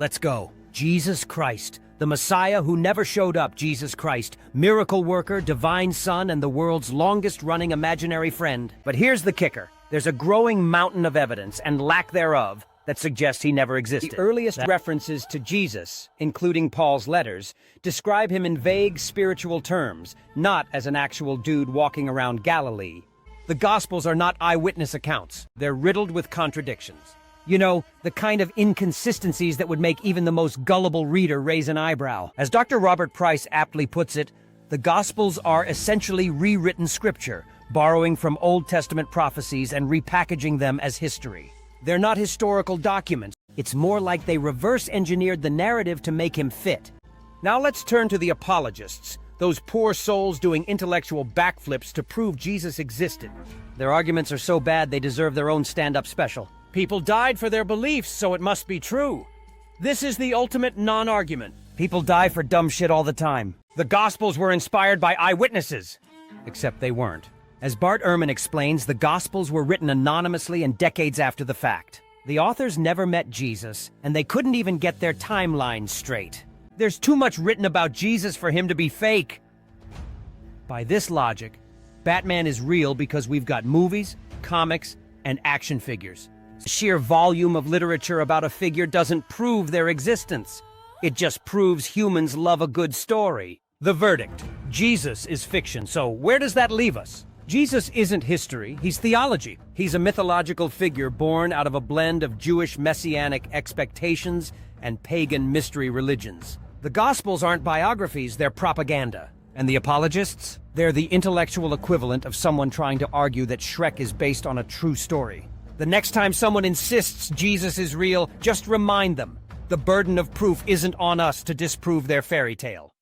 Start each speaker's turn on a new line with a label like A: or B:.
A: Let's go. Jesus Christ, the Messiah who never showed up, Jesus Christ, miracle worker, divine son, and the world's longest-running imaginary friend. But here's the kicker. There's a growing mountain of evidence, and lack thereof, that suggests he never existed. The earliest references to Jesus, including Paul's letters, describe him in vague spiritual terms, not as an actual dude walking around Galilee. The Gospels are not eyewitness accounts. They're riddled with contradictions. You know, the kind of inconsistencies that would make even the most gullible reader raise an eyebrow. As Dr. Robert Price aptly puts it, the Gospels are essentially rewritten scripture, borrowing from Old Testament prophecies and repackaging them as history. They're not historical documents. It's more like they reverse-engineered the narrative to make him fit. Now let's turn to the apologists, those poor souls doing intellectual backflips to prove Jesus existed. Their arguments are so bad they deserve their own stand-up special. People died for their beliefs, so it must be true. This is the ultimate non-argument. People die for dumb shit all the time. The Gospels were inspired by eyewitnesses. Except they weren't. As Bart Ehrman explains, the Gospels were written anonymously and decades after the fact. The authors never met Jesus, and they couldn't even get their timeline straight. There's too much written about Jesus for him to be fake. By this logic, Batman is real because we've got movies, comics, and action figures. The sheer volume of literature about a figure doesn't prove their existence. It just proves humans love a good story. The verdict: Jesus is fiction. So where does that leave us? Jesus isn't history, he's theology. He's a mythological figure born out of a blend of Jewish messianic expectations and pagan mystery religions. The Gospels aren't biographies, they're propaganda. And the apologists? They're the intellectual equivalent of someone trying to argue that Shrek is based on a true story. The next time someone insists Jesus is real, just remind them, the burden of proof isn't on us to disprove their fairy tale.